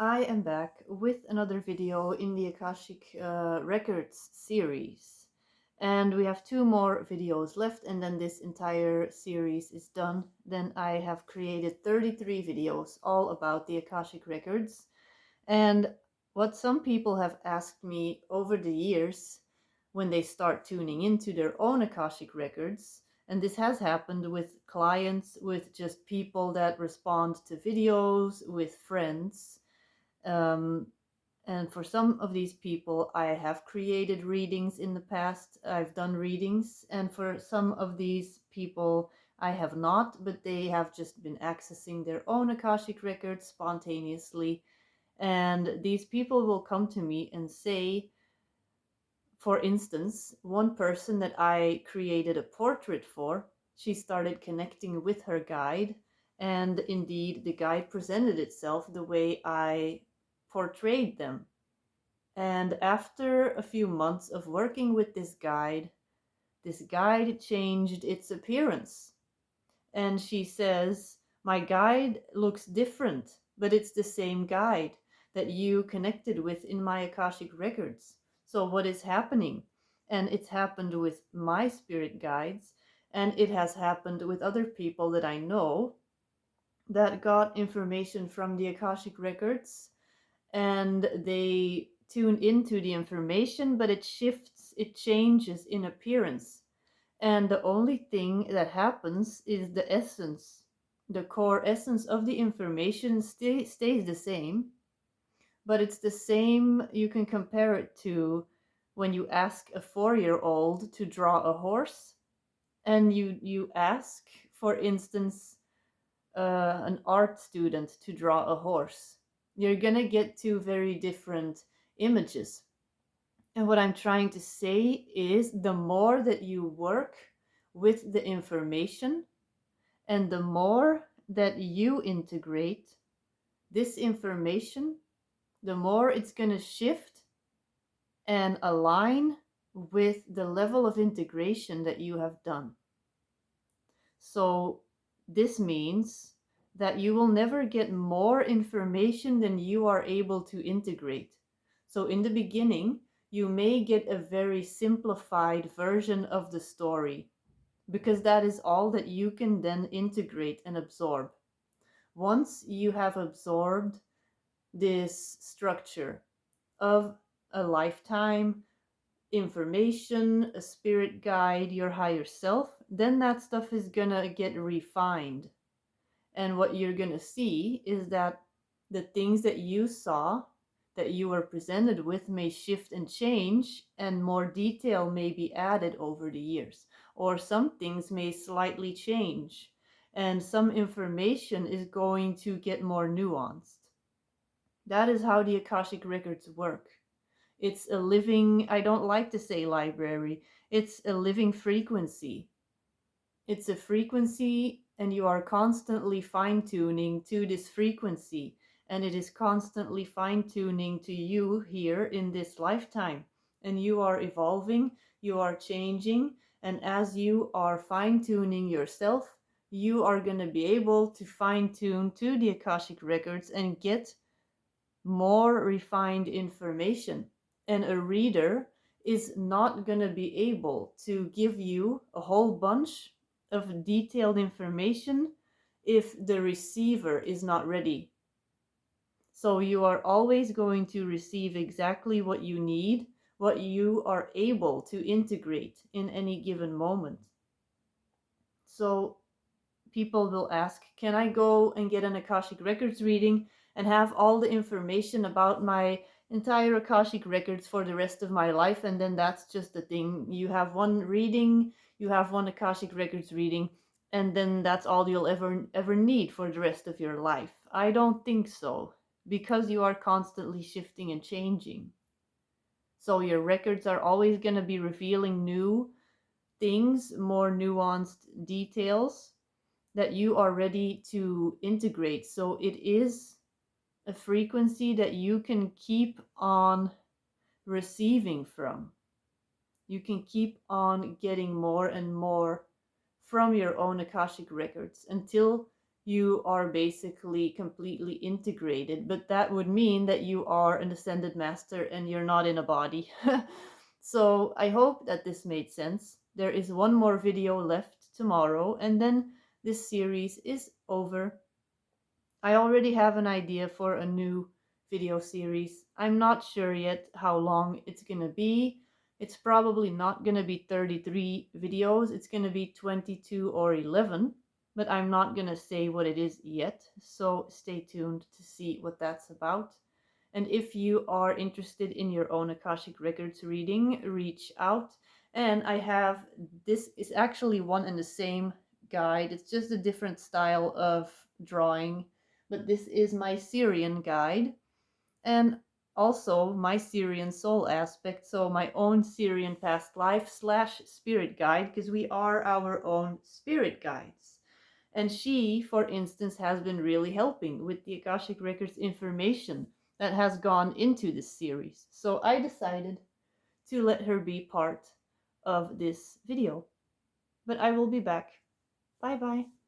I am back with another video in the Akashic Records series. And we have two more videos left, and then this entire series is done. Then I have created 33 videos all about the Akashic Records. And what some people have asked me over the years when they start tuning into their own Akashic Records, and this has happened with clients, with just people that respond to videos, with friends. Um, and for some of these people, I have created readings in the past. I've done readings. And for some of these people, I have not, but they have just been accessing their own Akashic records spontaneously. And these people will come to me and say, for instance, one person that I created a portrait for, she started connecting with her guide. And indeed, the guide presented itself the way I portrayed them. And after a few months of working with this guide changed its appearance. And she says, my guide looks different, but it's the same guide that you connected with in my Akashic records. So what is happening? And it's happened with my spirit guides, and it has happened with other people that I know that got information from the Akashic records, and they tune into the information, but it shifts, it changes in appearance. And the only thing that happens is the essence, the core essence of the information stays the same, but it's the same. You can compare it to when you ask a 4-year-old to draw a horse, and you ask, for instance, an art student to draw a horse. You're gonna get two very different images. And what I'm trying to say is the more that you work with the information and the more that you integrate this information, the more it's going to shift and align with the level of integration that you have done. So this means that you will never get more information than you are able to integrate. So in the beginning, you may get a very simplified version of the story because that is all that you can then integrate and absorb. Once you have absorbed this structure of a lifetime, information, a spirit guide, your higher self, then that stuff is gonna get refined. And what you're gonna see is that the things that you saw, that you were presented with, may shift and change, and more detail may be added over the years. Or some things may slightly change, and some information is going to get more nuanced. That is how the Akashic records work. It's a living, I don't like to say library, it's a living frequency. It's a frequency, and you are constantly fine tuning to this frequency, and it is constantly fine tuning to you here in this lifetime. And you are evolving, you are changing, and as you are fine tuning yourself, you are going to be able to fine tune to the Akashic records and get more refined information. And a reader is not going to be able to give you a whole bunch of detailed information if the receiver is not ready. So you are always going to receive exactly what you need, what you are able to integrate in any given moment. So people will ask, can I go and get an Akashic Records reading and have all the information about my entire Akashic Records for the rest of my life? And then that's just the thing. You have one reading, you have one Akashic Records reading, and then that's all you'll ever need for the rest of your life. I don't think so, because you are constantly shifting and changing. So your records are always going to be revealing new things, more nuanced details that you are ready to integrate. So it is a frequency that you can keep on receiving from. You can keep on getting more and more from your own Akashic records until you are basically completely integrated, but that would mean that you are an ascended master and you're not in a body. So I hope that this made sense. There is one more video left tomorrow, and then this series is over. I already have an idea for a new video series. I'm not sure yet how long it's gonna be. It's probably not gonna be 33 videos, it's gonna be 22 or 11, but I'm not gonna say what it is yet, so stay tuned to see what that's about. And if you are interested in your own Akashic Records reading, reach out. And I have, this is actually one and the same guide, it's just a different style of drawing, but this is my Syrian guide and also my Syrian soul aspect, so my own Syrian past life slash spirit guide, because we are our own spirit guides. And she, for instance, has been really helping with the Akashic Records information that has gone into this series. So I decided to let her be part of this video. But I will be back. Bye bye.